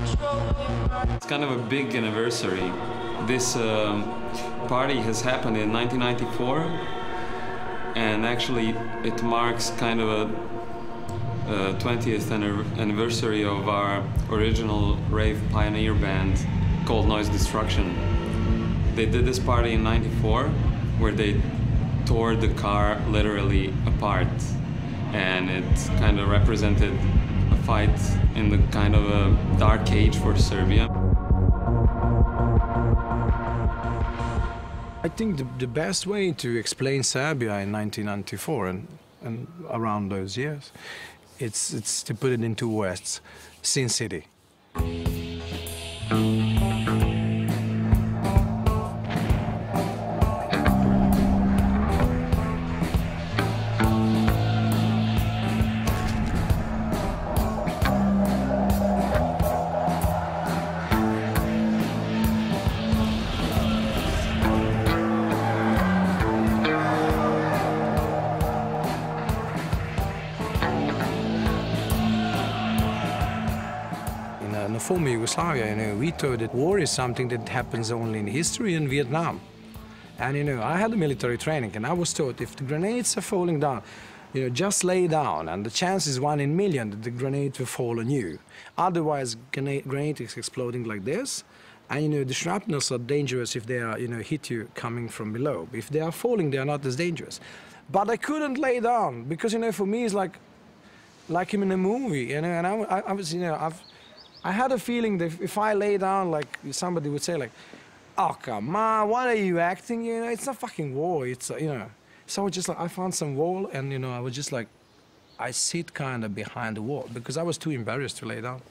It's kind of a big anniversary. This party has happened in 1994, and actually it marks kind of a 20th anniversary of our original rave pioneer band called Noise Destruction. They did this party in '94 where they tore the car literally apart, and it kind of represented a fight in the kind of a dark age for Serbia. I think the best way to explain Serbia in 1994 and around those years, it's to put it in two words: Sin City. In the former Yugoslavia, we thought that war is something that happens only in history in Vietnam. And, I had a military training, and I was taught if the grenades are falling down, just lay down, and the chance is 1 in a million that the grenade will fall on you. Otherwise, grenade is exploding like this, and, the shrapnels are dangerous if they are, hit you coming from below. If they are falling, they are not as dangerous. But I couldn't lay down, because, for me, it's like in a movie, and I was, I had a feeling that if I lay down, like somebody would say, like, "Oh come on, what are you acting? It's not fucking war. It's So I found some wall, and I was just like, I sit kind of behind the wall because I was too embarrassed to lay down.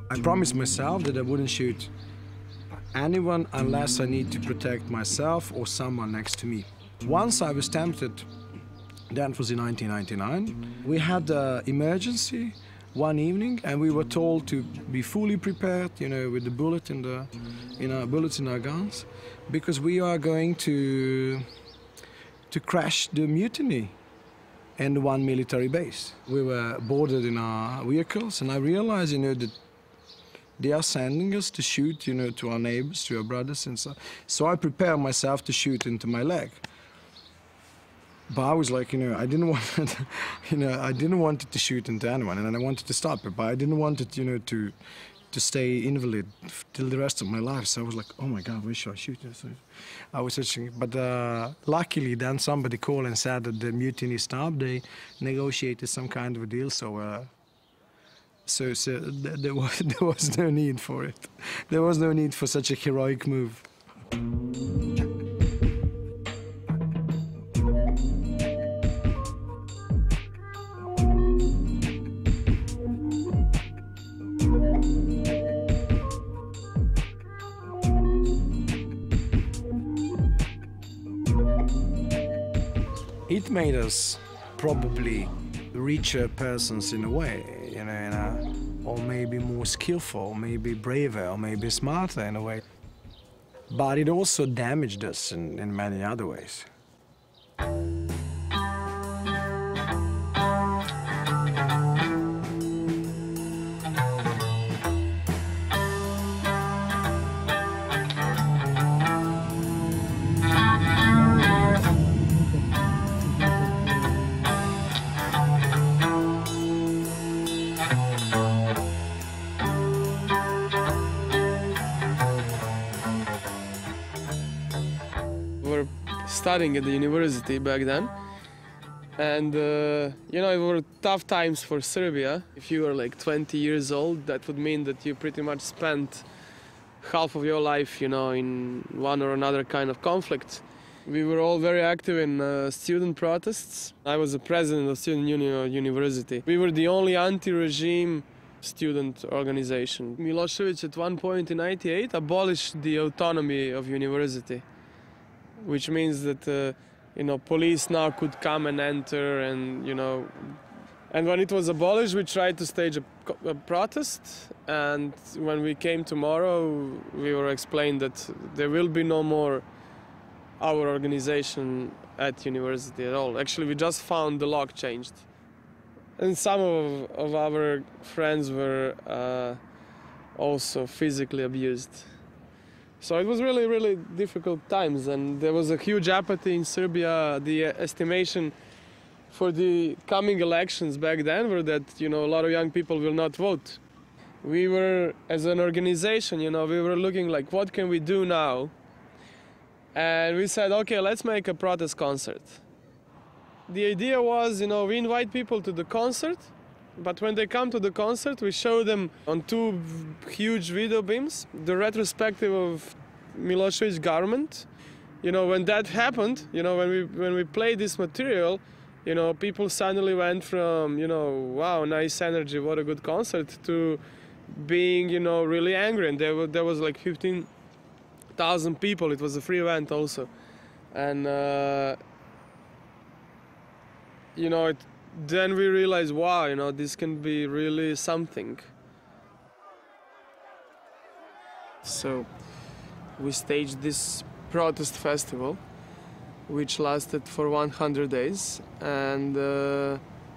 I promised myself that I wouldn't shoot anyone unless I need to protect myself or someone next to me. Once I was tempted, that was in 1999. We had an emergency one evening, and we were told to be fully prepared, with the bullets in our guns, because we are going to crash the mutiny in one military base. We were boarded in our vehicles, and I realized, that they are sending us to shoot, to our neighbors, to our brothers, and so I prepared myself to shoot into my leg. But I was like, I didn't want it, I didn't want it to shoot into anyone, and I wanted to stop it, but I didn't want it, to stay invalid till the rest of my life. So I was like, oh my God, where should I shoot? So I was searching, but luckily then somebody called and said that the mutiny stopped. They negotiated some kind of a deal, so there was no need for it. There was no need for such a heroic move. It made us probably richer persons in a way, or maybe more skillful, maybe braver, or maybe smarter in a way. But it also damaged us in many other ways. Studying at the university back then, and it were tough times for Serbia. If you were like 20 years old, that would mean that you pretty much spent half of your life, in one or another kind of conflict. We were all very active in student protests. I was the president of student union at university. We were the only anti-regime student organization. Milosevic at one point in '98 abolished the autonomy of university, which means that police now could come and enter, and and when it was abolished, we tried to stage a protest, and when we came tomorrow, we were explained that there will be no more our organization at university at all. Actually, we just found the lock changed. And some of our friends were also physically abused. So it was really, really difficult times, and there was a huge apathy in Serbia. The estimation for the coming elections back then were that, a lot of young people will not vote. We were, as an organization, we were looking like, what can we do now? And we said, okay, let's make a protest concert. The idea was, we invite people to the concert, but when they come to the concert, we show them on 2 huge video beams the retrospective of Milosevic's government. When that happened, when we played this material, people suddenly went from, wow, nice energy, what a good concert, to being, really angry. And there was like 15,000 people. It was a free event also. And, then we realized, wow, this can be really something. So we staged this protest festival, which lasted for 100 days and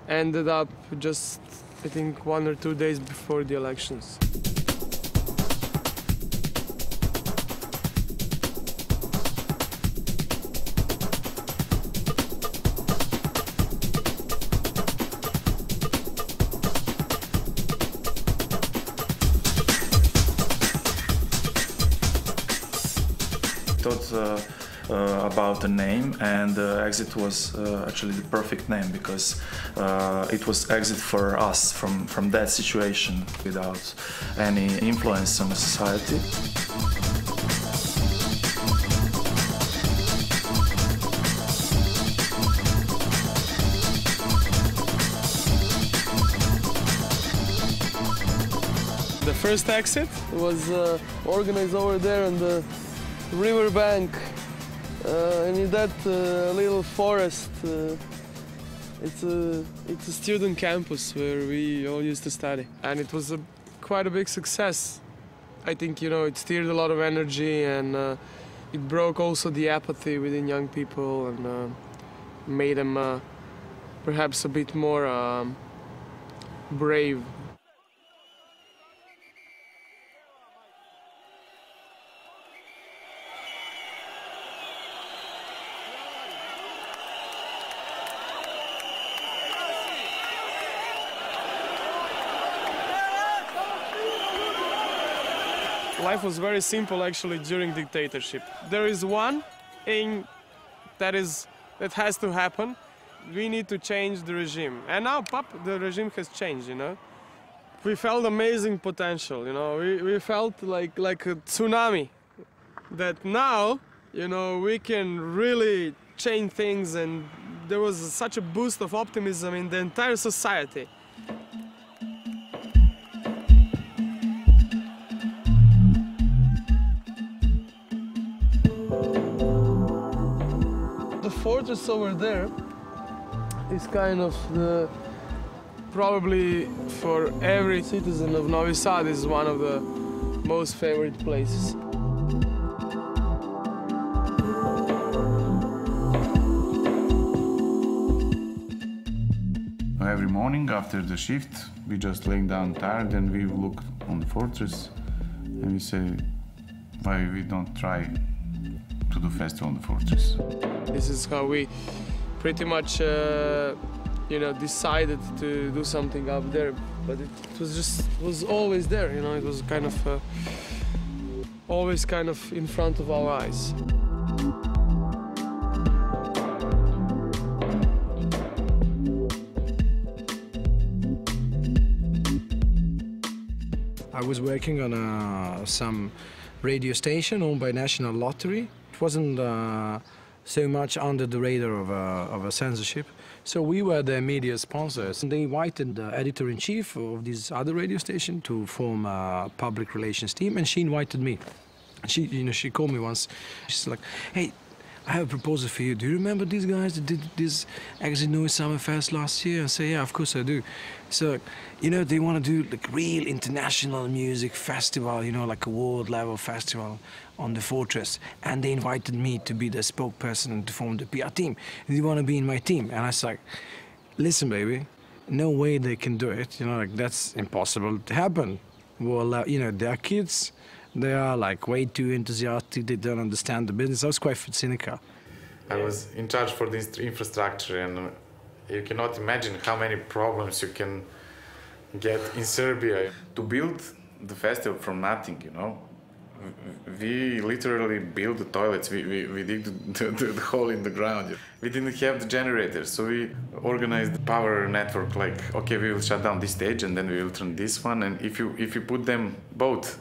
ended up just, I think, 1 or 2 days before the elections. Thought about the name, and Exit was actually the perfect name because it was exit for us from that situation without any influence on the society. The first exit was organized over there on the riverbank, and in that little forest. It's a student campus where we all used to study, and it was quite a big success. I think it stirred a lot of energy, and it broke also the apathy within young people, and made them perhaps a bit more brave. Life was very simple actually during dictatorship. There is one thing that has to happen. We need to change the regime. And now, the regime has changed, We felt amazing potential, We felt like a tsunami. That now, we can really change things, and there was such a boost of optimism in the entire society. The fortress over there is kind of probably for every citizen of Novi Sad is one of the most favorite places. Every morning after the shift, we just laying down tired and we look on the fortress and we say, why we don't try to do festival on the fortress. This is how we pretty much, decided to do something up there, but it was always there, It was kind of always kind of in front of our eyes. I was working on some radio station owned by National Lottery. It wasn't so much under the radar of a censorship. So we were the media sponsors. And they invited the editor-in-chief of this other radio station to form a public relations team, and she invited me. She called me once. She's like, hey, I have a proposal for you. Do you remember these guys that did this Exit Noise Summerfest last year? I say, yeah, of course I do. So, you know, they want to do like real international music festival, you know, like a world level festival on the Fortress. And they invited me to be the spokesperson and to form the PR team. Do you want to be in my team? And I was like, listen, baby, no way they can do it. You know, like that's impossible to happen. Well, you know, they're kids. They are like way too enthusiastic. They don't understand the business. I was quite cynical. I was in charge for this infrastructure, and you cannot imagine how many problems you can get in Serbia. To build the festival from nothing, you know, we literally built the toilets. We dig the hole in the ground. We didn't have the generators, so we organized the power network. Like, okay, we will shut down this stage, and then we will turn this one. And if you put them both,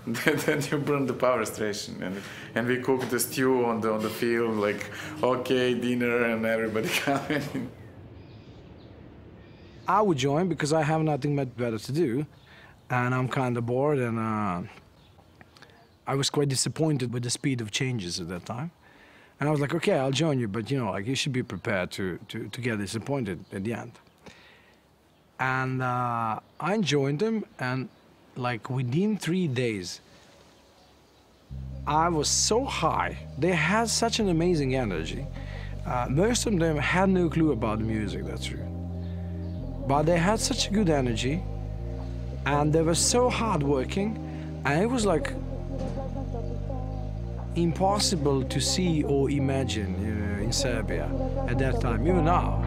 then you burn the power station. And we cooked the stew on the field. Like, okay, dinner, and everybody coming. I would join because I have nothing much better to do, and I'm kind of bored, and I was quite disappointed with the speed of changes at that time. And I was like, okay, I'll join you, but you know, like you should be prepared to get disappointed at the end. And I joined them, and like within 3 days, I was so high. They had such an amazing energy. Most of them had no clue about the music, that's true. But they had such a good energy, and they were so hardworking, and it was like impossible to see or imagine, you know, in Serbia at that time, even now.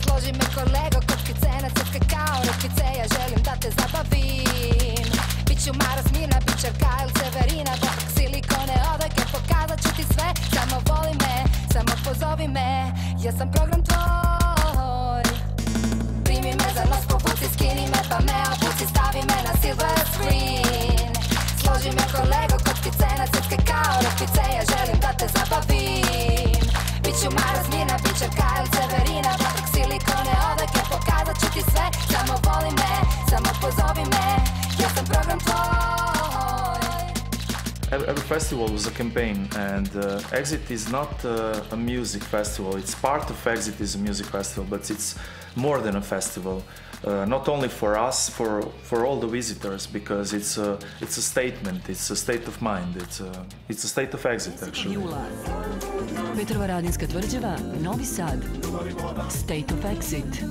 Složi me kolego, kockice na crtka kao rokice, ja želim da te zabavim. Biću Mara Smirna, Bičarka ili Severina, bohak silikone, odake, pokazat ću ti sve. Samo voli me, samo pozovi me, ja sam program tvoj. Primi me za nos, povuci, skini me, pa me obuci, stavi me na silver screen. Složi me kolego, kockice na crtka kao rokice, ja želim da te zabavim. Biću Mara Smirna, Bičarka ili Severina, bohak silikone, odake, pokazat ću ti sve. Samo voli me, samo pozovi me, ja sam program tvoj. Every festival was a campaign, and Exit is not a music festival. It's part of Exit is a music festival, but it's more than a festival. Not only for us, for all the visitors, because it's a statement. It's a state of mind. It's a state of Exit, actually. Petrova Radinska tvrđava, Novi Sad. State of Exit.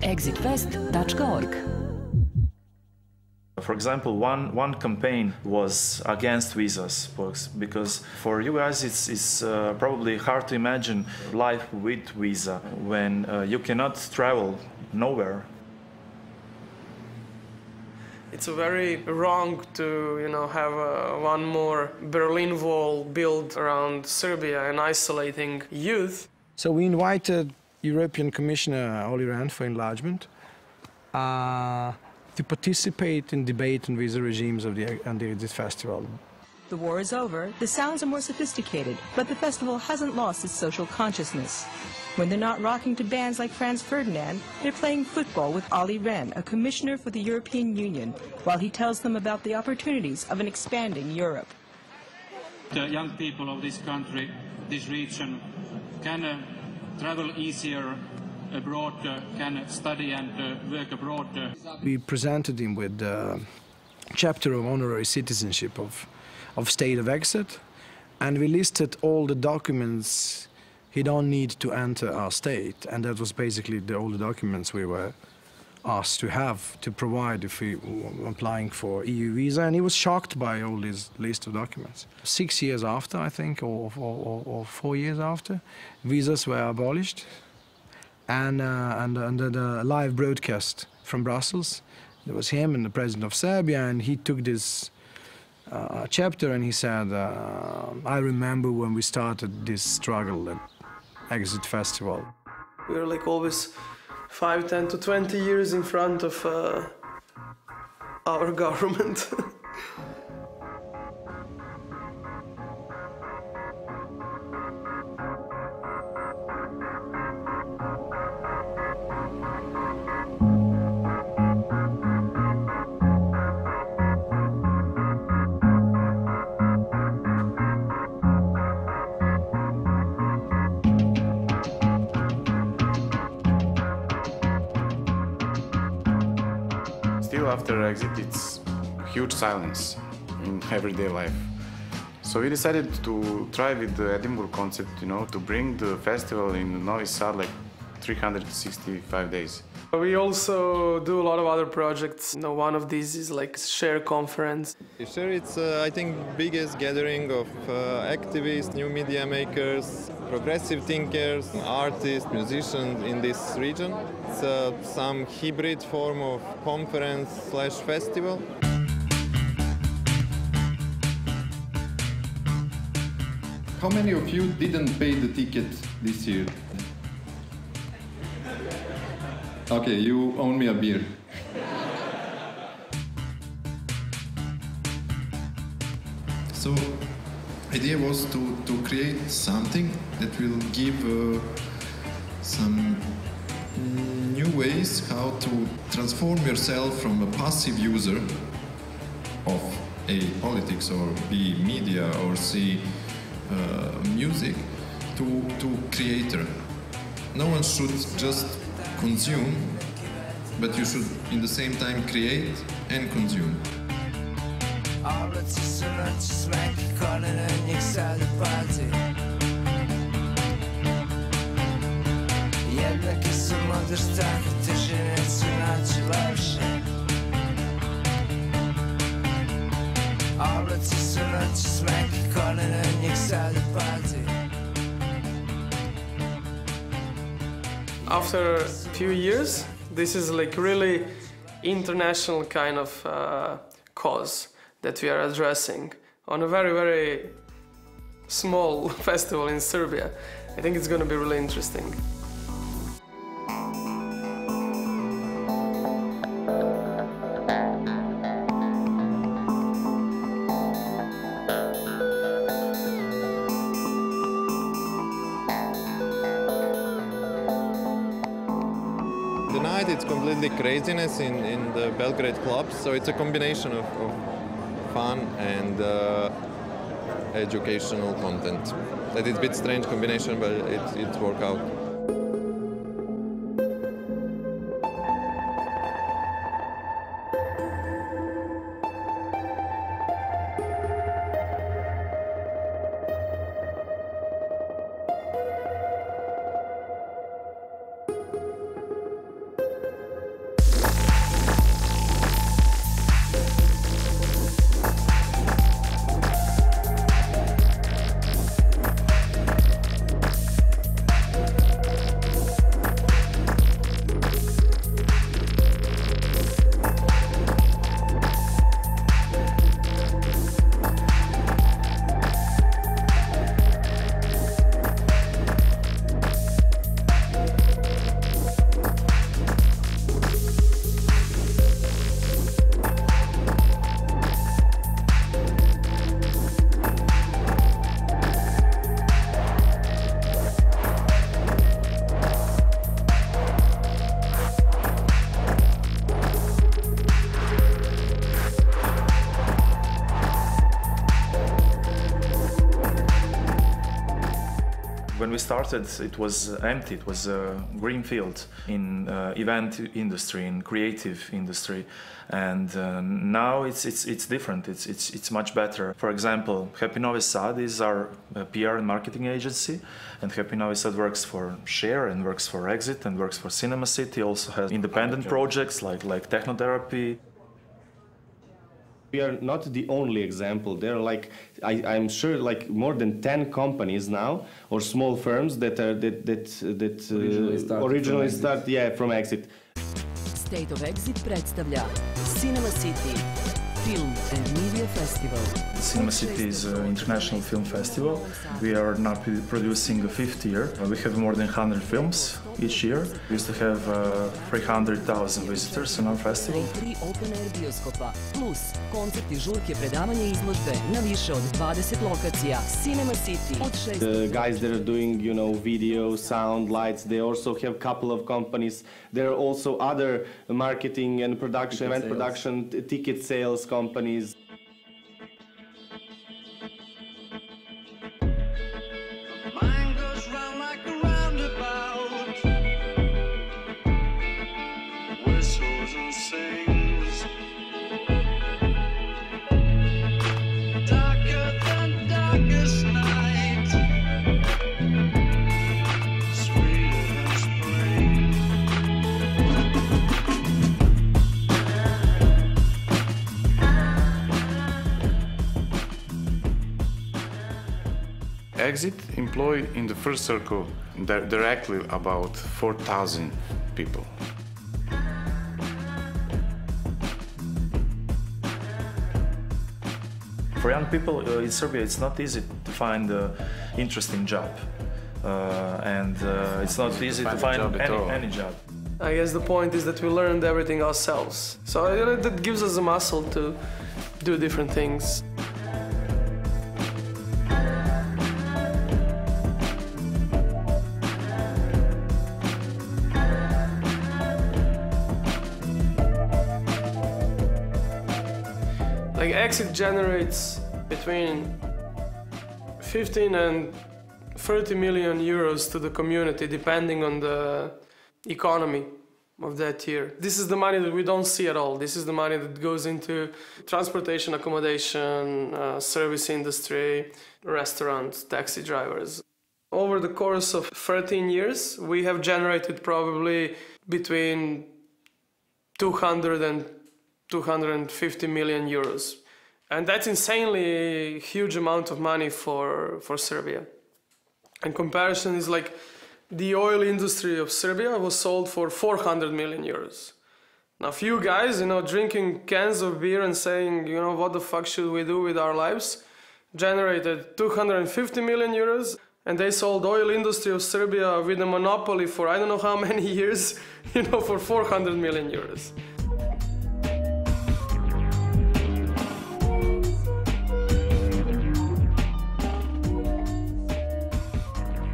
Exitfest.org. For example, one campaign was against visas, because for you guys it's probably hard to imagine life with visa when you cannot travel nowhere. It's very wrong to, you know, have one more Berlin Wall built around Serbia and isolating youth. So we invited European Commissioner Olli Rehn for enlargement to participate in debate on visa regimes of this festival. The war is over, the sounds are more sophisticated, but the festival hasn't lost its social consciousness. When they're not rocking to bands like Franz Ferdinand, they're playing football with Olli Rehn, a commissioner for the European Union, while he tells them about the opportunities of an expanding Europe. The young people of this country, this region, can travel easier abroad, can study and work abroad. We presented him with the chapter of honorary citizenship of State of Exit, and we listed all the documents he don't need to enter our state, and that was basically all the documents we were asked to have, to provide if we were applying for EU visa, and he was shocked by all this list of documents. 6 years after, I think, or 4 years after, visas were abolished, and the live broadcast from Brussels, there was him and the president of Serbia, and he took this chapter and he said, I remember when we started this struggle at Exit Festival. We were like always 5, 10 to 20 years in front of our government. still after exit it's huge silence in everyday life. So we decided to try with the Edinburgh concept, you know, to bring the festival in Novi Sad like 365 days. We also do a lot of other projects. You know, one of these is like Share Conference. Sure, it's I think biggest gathering of activists, new media makers, progressive thinkers, artists, musicians in this region. It's some hybrid form of conference/festival. How many of you didn't pay the ticket this year? Okay, you owe me a beer. So, idea was to create something that will give some new ways how to transform yourself from a passive user of a politics or be media or see music to creator. No one should just consume, but you should in the same time create and consume. After a few years, this is like really international kind of cause that we are addressing on a very, very small festival in Serbia. I think it's going to be really interesting. It's completely craziness in the Belgrade clubs, so it's a combination of fun and educational content. That is a bit strange combination, but it's worked out. When we started, it was empty. It was a green field in event industry, in creative industry, and now it's different. It's much better. For example, Happy Novi Sad is our PR and marketing agency, and Happy Novi Sad works for Share and works for Exit and works for Cinema City. Also has independent projects like Technotherapy. We are not the only example. There are like, I'm sure, like more than 10 companies now, or small firms that originally start from Exit. State of Exit predstavlja Cinema City Film and Media Festival. Cinema City is an international film festival. We are now producing the 5th year. We have more than 100 films each year. We used to have 300,000 visitors in our festival. 3 open-air bioskopa, plus koncerti, žurke, predavanje, izložbe na više od 20 lokacija. Cinema City od 6... The guys that are doing, you know, video, sound, lights, they also have a couple of companies. There are also other marketing and production, event production, ticket sales companies. Whistles and sings. Exit employed in the first circle directly about 4,000 people. For young people in Serbia, it's not easy to find an interesting job. It's not easy to find any job. I guess the point is that we learned everything ourselves. So that gives us a muscle to do different things. Like Exit generates between 15 and 30 million euros to the community, depending on the economy of that year. This is the money that we don't see at all. This is the money that goes into transportation, accommodation, service industry, restaurants, taxi drivers. Over the course of 13 years, we have generated probably between 200 and 250 million euros. And that's insanely huge amount of money for Serbia. And comparison is like the oil industry of Serbia was sold for 400 million euros. Now, a few guys, drinking cans of beer and saying, what the fuck should we do with our lives, generated 250 million euros, and they sold oil industry of Serbia with a monopoly for I don't know how many years, for 400 million euros.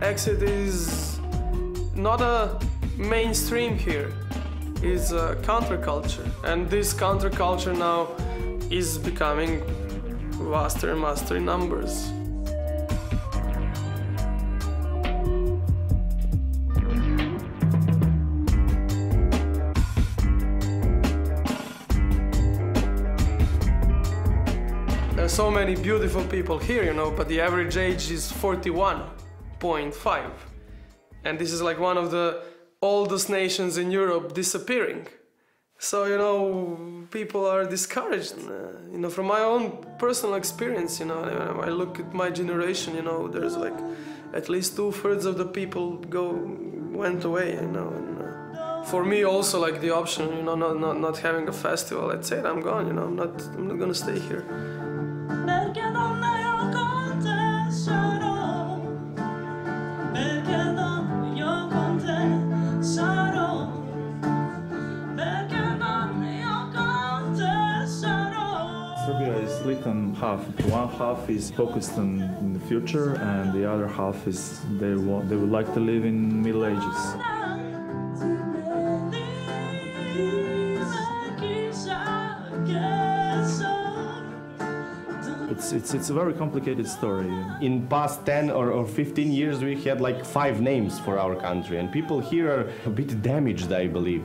Exit is not a mainstream here, it's a counterculture. And this counterculture now is becoming vaster and vaster in numbers. There are so many beautiful people here, but the average age is 41.5. And this is like one of the oldest nations in Europe disappearing. So, people are discouraged. From my own personal experience, I look at my generation, there's like at least 2/3 of the people went away, And for me also like the option, not having a festival, I'd say I'm gone, I'm not gonna stay here. Serbia is split in half. One half is focused on the future, and the other half is they would like to live in Middle Ages. It's a very complicated story. In past 10 or 15 years, we had like 5 names for our country, and people here are a bit damaged, I believe.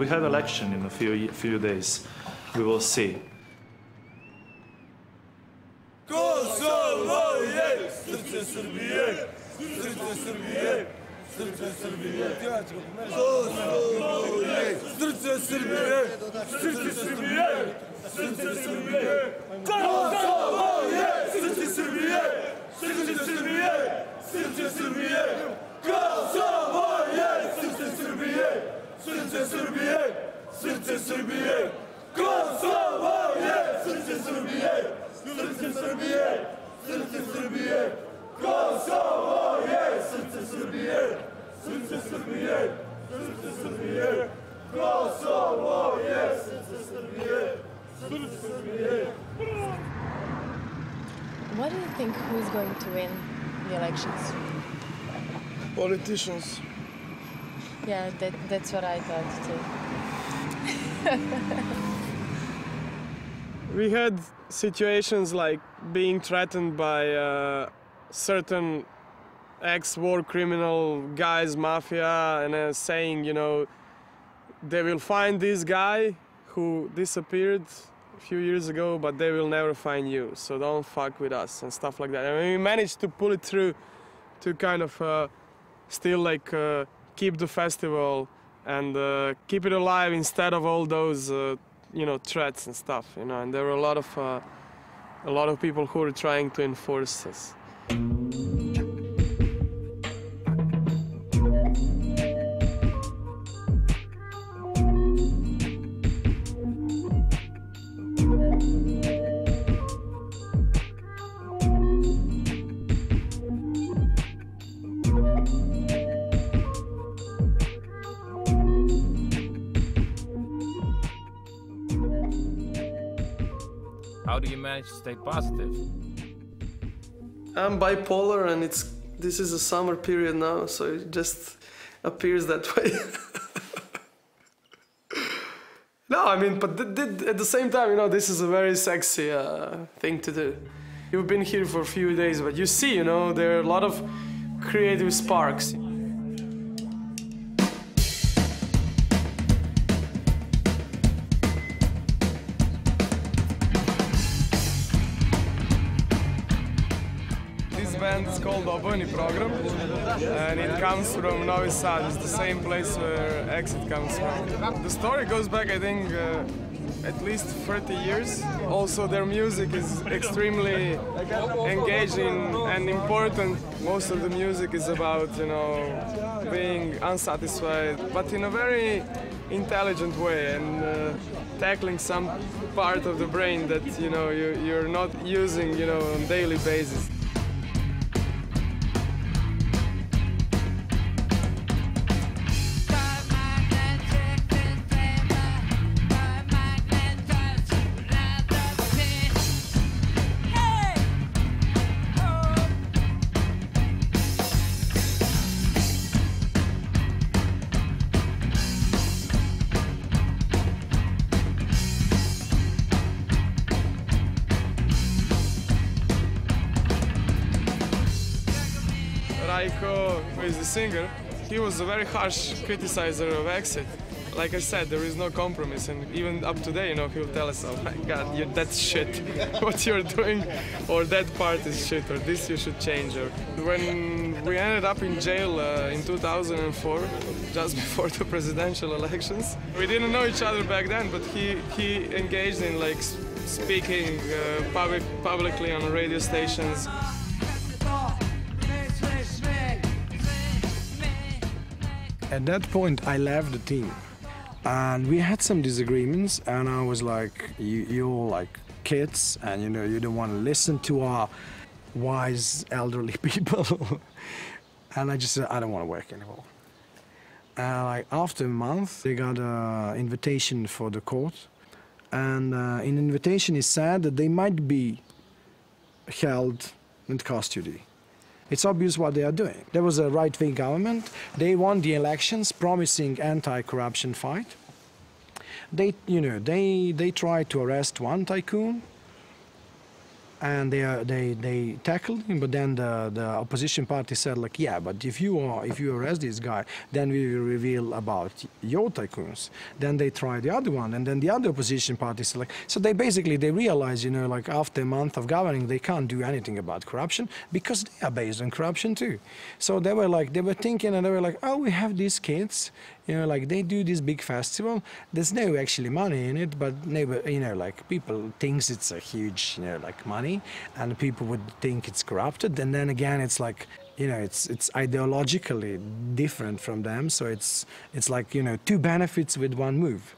We have election in a few days. We will see. Kosovo je srce Srbije, srce Srbije, srce Srbije. Kosovo je srce Srbije, srce Srbije, srce Srbije. Kosovo je srce Srbije, srce Srbije, srce Srbije. Kosovo je srce Srbije, srce Srbije, srce Srbije. Kosovo je srce Srbije, srce Srbije, srce Srbije. Kosovo je srce Srbije, srce Srbije, srce Srbije. Kosovo je srce Srbije, srce Srbije. What do you think who is going to win the elections? Politicians. Yeah, that's what I thought too. We had situations like being threatened by certain ex-war criminal guys, mafia, and saying, you know, they will find this guy who disappeared a few years ago, but they will never find you, so don't fuck with us and stuff like that. I mean, we managed to pull it through to kind of still like keep the festival and keep it alive instead of all those you know, threats and stuff, you know. And there were a lot of people who were trying to enforce this. How do you manage to stay positive? I'm bipolar, and this is a summer period now, so it just appears that way. No, I mean, but at the same time, you know, this is a very sexy thing to do. You've been here for a few days, but you see, you know, there are a lot of creative sparks. It's called Obojni Program, and it comes from Novi Sad. It's the same place where Exit comes from. The story goes back, I think, at least 30 years. Also, their music is extremely engaging and important. Most of the music is about, you know, being unsatisfied, but in a very intelligent way, and tackling some part of the brain that, you know, you're not using, you know, on a daily basis. Who is the singer, he was a very harsh criticizer of Exit. Like I said, there is no compromise, and even up today, you know, he'll tell us, oh my God, that's shit, what you're doing, or that part is shit, or this you should change. Or when we ended up in jail in 2004, just before the presidential elections, we didn't know each other back then, but he engaged in like speaking publicly on radio stations. At that point, I left the team, and we had some disagreements, and I was like, you're like kids, and you know, you don't want to listen to our wise elderly people. And I just said, I don't want to work anymore. And like after a month, they got an invitation for the court, and in the invitation it said that they might be held in custody. It's obvious what they are doing. There was a right-wing government. They won the elections, promising anti-corruption fight. They tried to arrest one tycoon, and they tackled him. But then the opposition party said, like, yeah, but if you arrest this guy, then we will reveal about your tycoons. Then they tried the other one, and then the other opposition party said, like, so they realized, you know, like after a month of governing, they can't do anything about corruption because they are based on corruption too. So they were thinking, and they were like, oh, we have these kids, you know, like they do this big festival. There's no actually money in it, but you know, like people thinks it's a huge, you know, like money, and people would think it's corrupted. And then again, it's like, you know, it's ideologically different from them. So it's like, you know, two benefits with one move.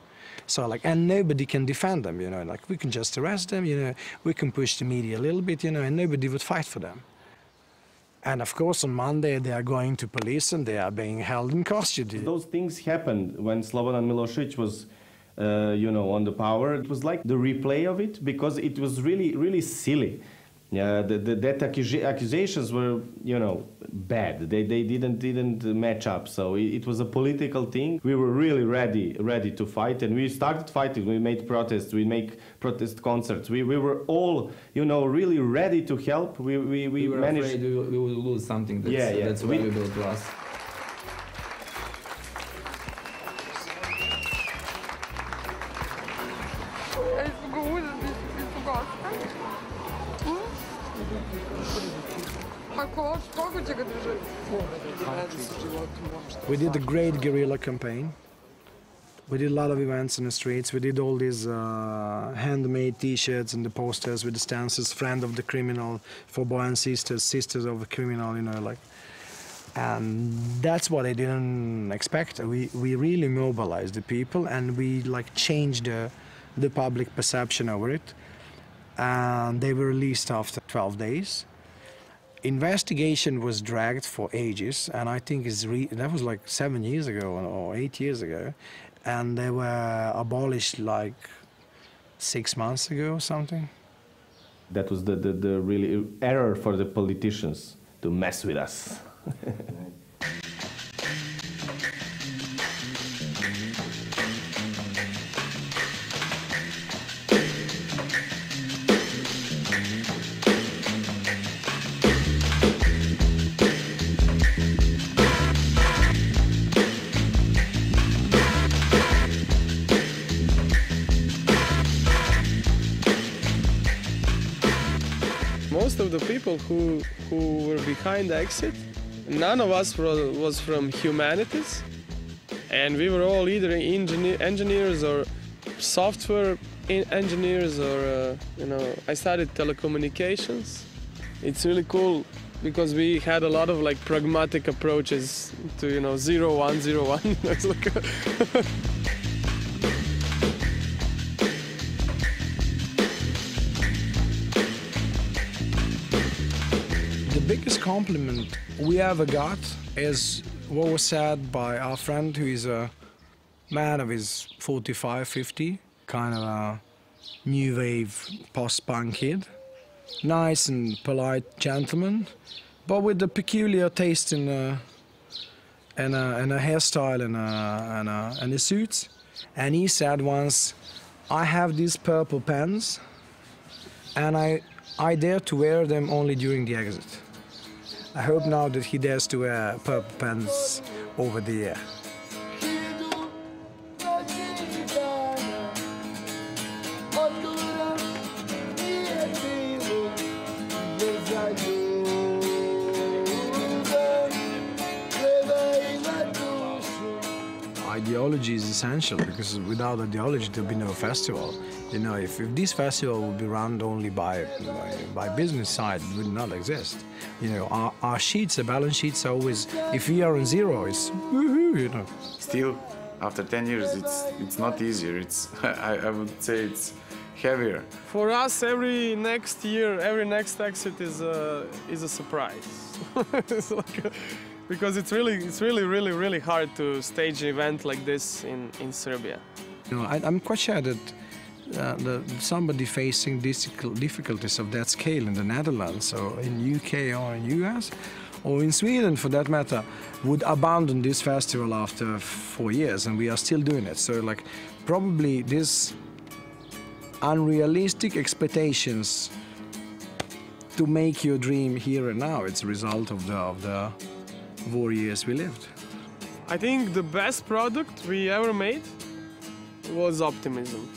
So like, and nobody can defend them, you know, like we can just arrest them, you know, we can push the media a little bit, you know, and nobody would fight for them. And of course, on Monday, they are going to police and they are being held in custody. Those things happened when Slobodan Milošević was, you know, on the power. It was like the replay of it because it was really, really silly. That accusations were, you know, bad. They didn't match up. So it was a political thing. We were really ready to fight, and we started fighting. We made protests. We make protest concerts. We were all, you know, really ready to help. We were managed. Afraid we will lose something. That's valuable to us. We did a great guerrilla campaign. We did a lot of events in the streets. We did all these handmade T-shirts and the posters with the stances, friend of the criminal, for boy and sisters of the criminal, you know, like. And that's what I didn't expect. We really mobilized the people, and we like changed the public perception over it. And they were released after 12 days. Investigation was dragged for ages, and I think that was like 7 years ago or 8 years ago, and they were abolished like 6 months ago or something. That was the really error for the politicians to mess with us. Most of the people who were behind the exit, none of us was from humanities, and we were all either engineers or software engineers, or you know, I studied telecommunications. It's really cool because we had a lot of like pragmatic approaches to, you know, 0, 1, 0, 1. It's like The biggest compliment we ever got is what was said by our friend, who is a man of his 45, 50, kind of a new wave post-punk kid. Nice and polite gentleman, but with a peculiar taste in a hairstyle and a suit. And he said once, "I have these purple pens, and I dare to wear them only during the exit." I hope now that he dares to wear purple pens over the year. Ideology is essential, because without ideology there'll be no festival. You know, if this festival would be run only by business side, it would not exist. You know, our sheets, the balance sheets are always, if we are on zero, it's woohoo, you know. Still, after 10 years, it's not easier. It's I would say it's heavier. For us, every next year, every next exit is a surprise. It's like because it's really hard to stage an event like this in Serbia. You know, I'm quite sure that somebody facing difficulties of that scale in the Netherlands or in UK or in US or in Sweden for that matter would abandon this festival after 4 years, and we are still doing it. So like probably this unrealistic expectations to make your dream here and now, it's a result of the 4 years we lived. I think the best product we ever made was optimism.